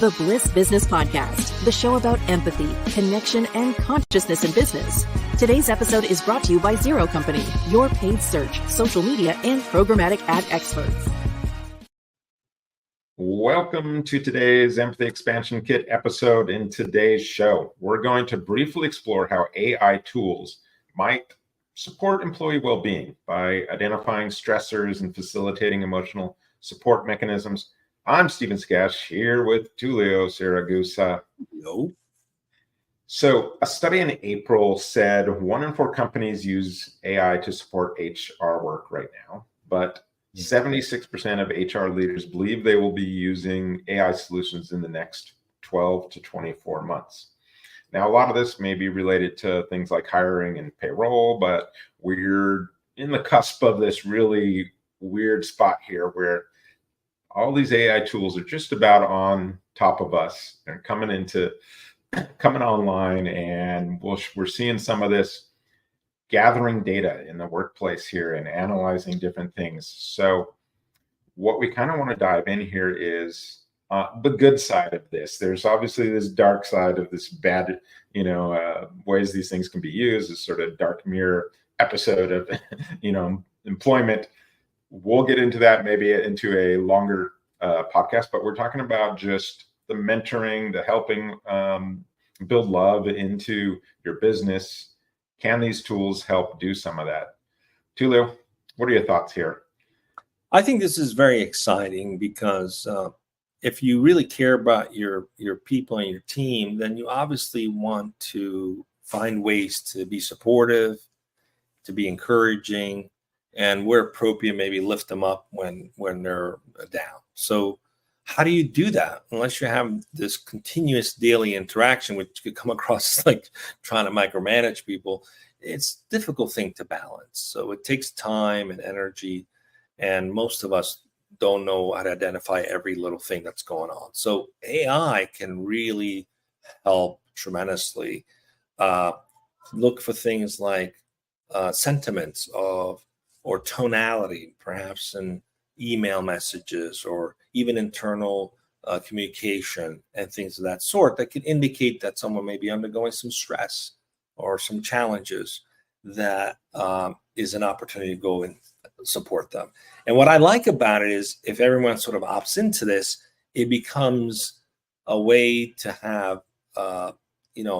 The Bliss Business Podcast, the show about empathy, connection, and consciousness in business. Today's episode is brought to you by Zero Company, your paid search, social media, and programmatic ad experts. Welcome to today's Empathy Expansion Kit episode. In today's show, we're going to briefly explore how AI tools might support employee well-being by identifying stressors and facilitating emotional support mechanisms. I'm Stephen Skash here with Tulio Siragusa. Hello. So a study in April said 1 in 4 companies use AI to support HR work right now, but 76% of HR leaders believe they will be using AI solutions in the next 12 to 24 months. Now, a lot of this may be related to things like hiring and payroll, but we're in the cusp of this really weird spot here where all these AI tools are just about on top of us. They're coming online, and we're seeing some of this gathering data in the workplace here and analyzing different things. So what we kind of want to dive in here is the good side of this. There's obviously this dark side of this bad, ways these things can be used, this sort of dark mirror episode of, employment. We'll get into that maybe into a longer podcast, but we're talking about just the mentoring, the helping build love into your business. Can these tools help do some of that? Tulio, what are your thoughts here? I think this is very exciting because if you really care about your people and your team, then you obviously want to find ways to be supportive, to be encouraging, and where appropriate, maybe lift them up when they're down. So how do you do that unless you have this continuous daily interaction, which could come across like trying to micromanage people? It's a difficult thing to balance. So it takes time and energy, and most of us don't know how to identify every little thing that's going on. So AI can really help tremendously. Look for things like sentiments or tonality, perhaps in email messages or even internal communication and things of that sort that can indicate that someone may be undergoing some stress or some challenges that is an opportunity to go and support them. And what I like about it is if everyone sort of opts into this, it becomes a way to have,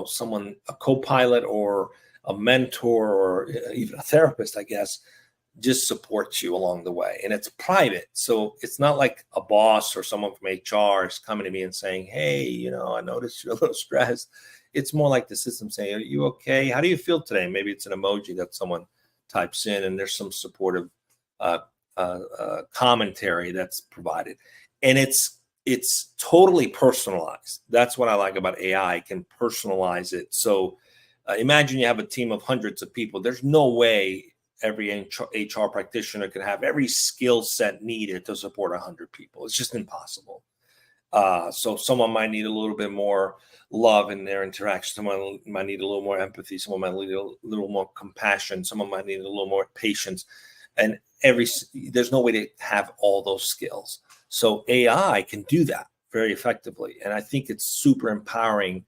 someone, a co-pilot or a mentor or even a therapist, I guess, just supports you along the way. And it's private. So it's not like a boss or someone from HR is coming to me and saying, hey, I noticed you're a little stressed. It's more like the system saying, are you okay? How do you feel today? Maybe it's an emoji that someone types in and there's some supportive commentary that's provided. And it's totally personalized. That's what I like about AI. It can personalize it. So imagine you have a team of hundreds of people. There's no way every HR practitioner could have every skill set needed to support 100 people. It's just impossible. So someone might need a little bit more love in their interaction. Someone might need a little more empathy. Someone might need a little more compassion. Someone might need a little more patience. And there's no way to have all those skills. So AI can do that very effectively. And I think it's super empowering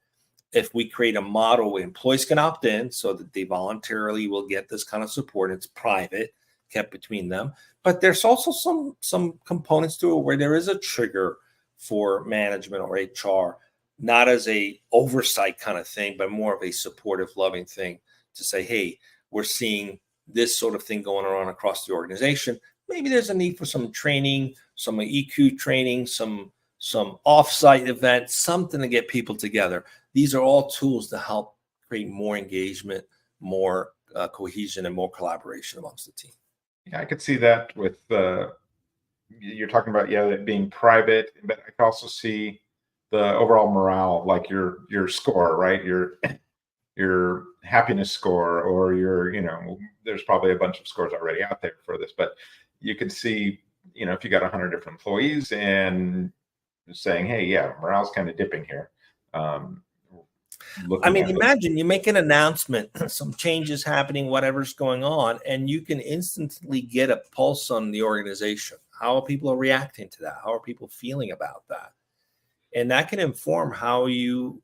if we create a model where employees can opt in so that they voluntarily will get this kind of support. It's private, kept between them. But there's also some components to it where there is a trigger for management or HR, not as a oversight kind of thing, but more of a supportive, loving thing to say, hey, we're seeing this sort of thing going on across the organization. Maybe there's a need for some training, some EQ training, some offsite event, something to get people together. These are all tools to help create more engagement, more cohesion, and more collaboration amongst the team. Yeah, I could see that with you're talking about it being private, but I could also see the overall morale, like your score, right? Your happiness score, or there's probably a bunch of scores already out there for this, but you could see, if you got 100 different employees and saying, hey, yeah, morale's kind of dipping here. Imagine you make an announcement, some changes happening, whatever's going on, and you can instantly get a pulse on the organization. How are people reacting to that? How are people feeling about that? And that can inform how you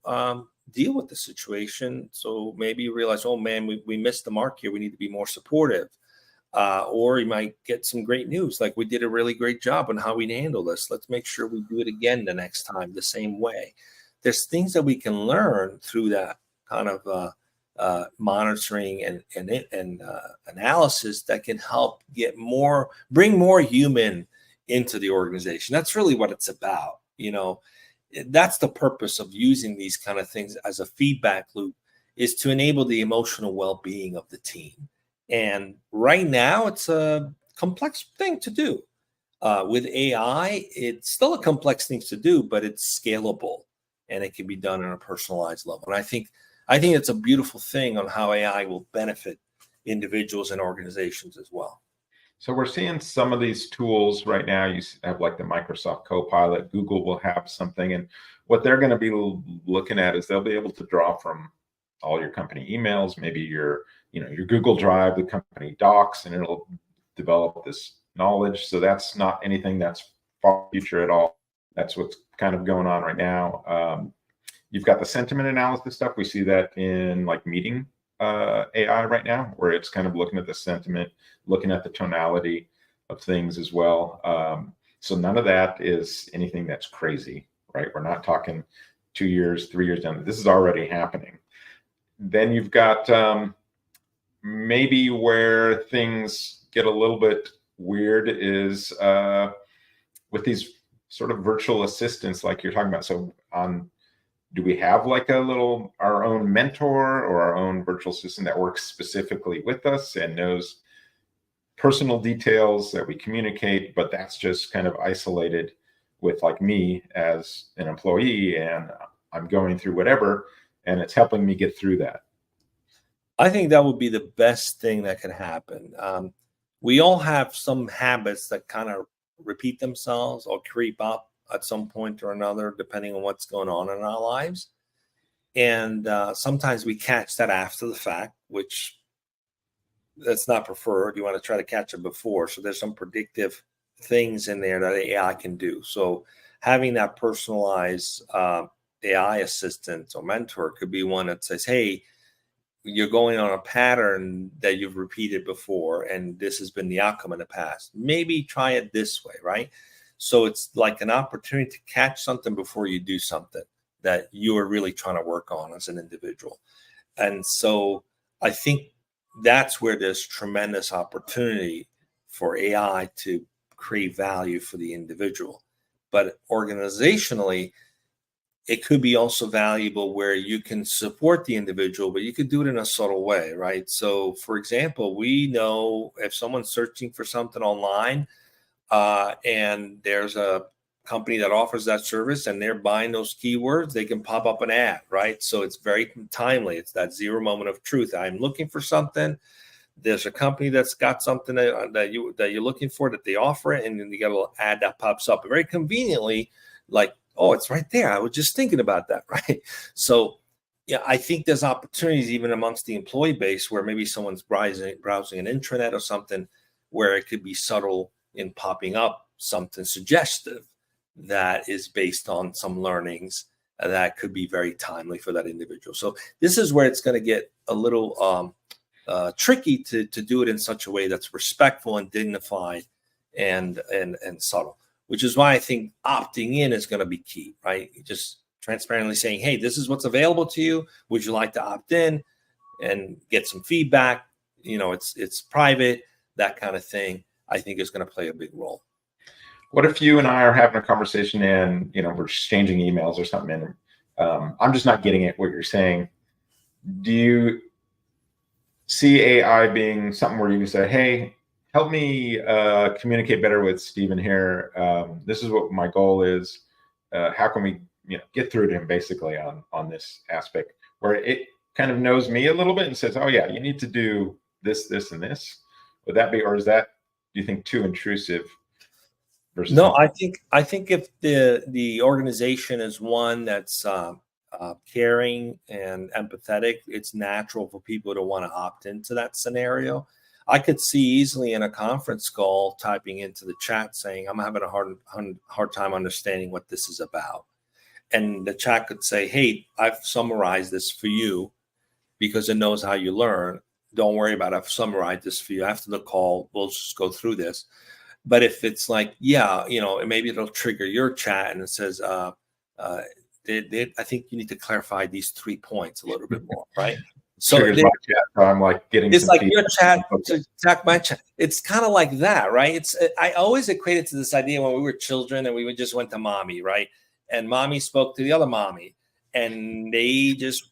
deal with the situation. So maybe you realize, oh man, we missed the mark here. We need to be more supportive. Or you might get some great news, like we did a really great job on how we handle this. Let's make sure we do it again the next time the same way. There's things that we can learn through that kind of monitoring and analysis that can help bring more human into the organization. That's really what it's about. That's the purpose of using these kind of things as a feedback loop, is to enable the emotional well-being of the team. And right now, it's a complex thing to do. With AI, it's still a complex thing to do, but it's scalable and it can be done on a personalized level. And I think it's a beautiful thing on how AI will benefit individuals and organizations as well. So we're seeing some of these tools right now. You have like the Microsoft Copilot, Google will have something, and what they're going to be looking at is they'll be able to draw from all your company emails, maybe your Google Drive, the company docs, and it'll develop this knowledge. So that's not anything that's far future at all. That's what's kind of going on right now. You've got the sentiment analysis stuff. We see that in like meeting AI right now, where it's kind of looking at the sentiment, looking at the tonality of things as well. So none of that is anything that's crazy, right? We're not talking 2 years, 3 years down. This is already happening. Then you've got maybe where things get a little bit weird is with these sort of virtual assistants like you're talking about. So do we have like our own mentor or our own virtual assistant that works specifically with us and knows personal details that we communicate, but that's just kind of isolated with like me as an employee, and I'm going through whatever, and it's helping me get through that? I think that would be the best thing that can happen. We all have some habits that kind of repeat themselves or creep up at some point or another, depending on what's going on in our lives. And sometimes we catch that after the fact, which that's not preferred. You want to try to catch it before. So there's some predictive things in there that AI can do. So having that personalized AI assistant or mentor could be one that says, hey, you're going on a pattern that you've repeated before, and this has been the outcome in the past. Maybe try it this way, right? So it's like an opportunity to catch something before you do something that you are really trying to work on as an individual. And so I think that's where there's tremendous opportunity for AI to create value for the individual. But organizationally, it could be also valuable where you can support the individual, but you could do it in a subtle way, right? So, for example, we know if someone's searching for something online and there's a company that offers that service and they're buying those keywords, they can pop up an ad, right? So it's very timely. It's that zero moment of truth. I'm looking for something. There's a company that's got something that you're looking for, that they offer it, and then you got a little ad that pops up very conveniently, like, oh, it's right there. I was just thinking about that, right? So, yeah, I think there's opportunities even amongst the employee base where maybe someone's browsing an intranet or something, where it could be subtle in popping up something suggestive that is based on some learnings that could be very timely for that individual. So this is where it's going to get a little tricky to do it in such a way that's respectful and dignified and subtle, which is why I think opting in is going to be key, right? Just transparently saying, hey, this is what's available to you. Would you like to opt in and get some feedback? It's private, that kind of thing, I think is going to play a big role. What if you and I are having a conversation and, we're exchanging emails or something, and I'm just not getting it, what you're saying? Do you see AI being something where you can say, hey, help me communicate better with Stephen here. This is what my goal is. How can we get through to him basically on this aspect, where it kind of knows me a little bit and says, oh yeah, you need to do this, this, and this? Would that be, or is that, do you think, too intrusive? No, I think if the organization is one that's caring and empathetic, it's natural for people to want to opt into that scenario. I could see easily in a conference call typing into the chat saying, I'm having a hard time understanding what this is about. And the chat could say, hey, I've summarized this for you because it knows how you learn. Don't worry about it. I've summarized this for you. After the call, we'll just go through this. But if it's like, yeah, maybe it'll trigger your chat and it says, I think you need to clarify these 3 points a little bit more, right? So Triggers my chat, so I'm like getting it's some like feedback. your chat to attack my chat. It's kind of like that, right? I always equate it to this idea when we were children and we just went to mommy, right? And mommy spoke to the other mommy, and they just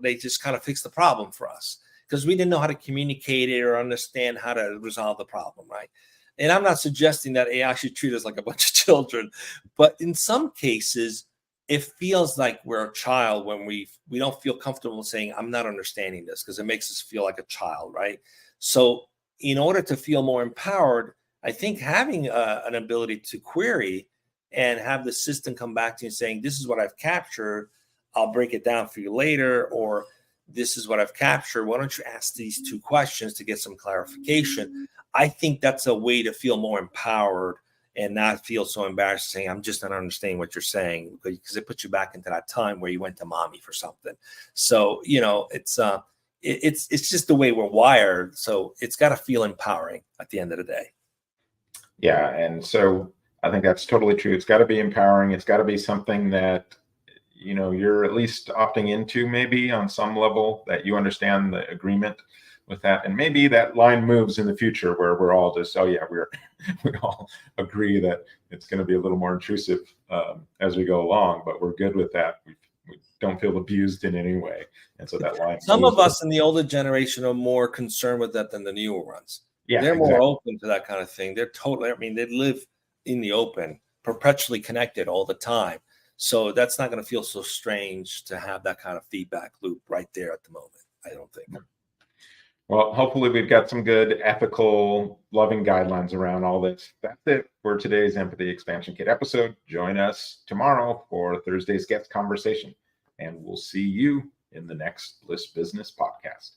they just kind of fixed the problem for us because we didn't know how to communicate it or understand how to resolve the problem, right? And I'm not suggesting that AI should treat us like a bunch of children, but in some cases, it feels like we're a child when we don't feel comfortable saying, I'm not understanding this, because it makes us feel like a child, right? So in order to feel more empowered, I think having an ability to query and have the system come back to you saying, this is what I've captured, I'll break it down for you later, or this is what I've captured, why don't you ask these 2 questions to get some clarification? I think that's a way to feel more empowered and not feel so embarrassed saying, I'm just not understanding what you're saying, because it puts you back into that time where you went to mommy for something. So, it's just the way we're wired. So it's got to feel empowering at the end of the day. Yeah. And so I think that's totally true. It's got to be empowering. It's got to be something that, you're at least opting into, maybe on some level, that you understand the agreement with that. And maybe that line moves in the future where we're all just, we all agree that it's going to be a little more intrusive as we go along, but we're good with that. We don't feel abused in any way. And so that line. Some of us in the older generation are more concerned with that than the newer ones. Yeah, they're exactly. more open to that kind of thing. They're totally, they live in the open, perpetually connected all the time. So that's not going to feel so strange to have that kind of feedback loop right there at the moment, I don't think. Well, hopefully we've got some good, ethical, loving guidelines around all this. That's it for today's Empathy Expansion Kit episode. Join us tomorrow for Thursday's guest conversation, and we'll see you in the next Bliss Business podcast.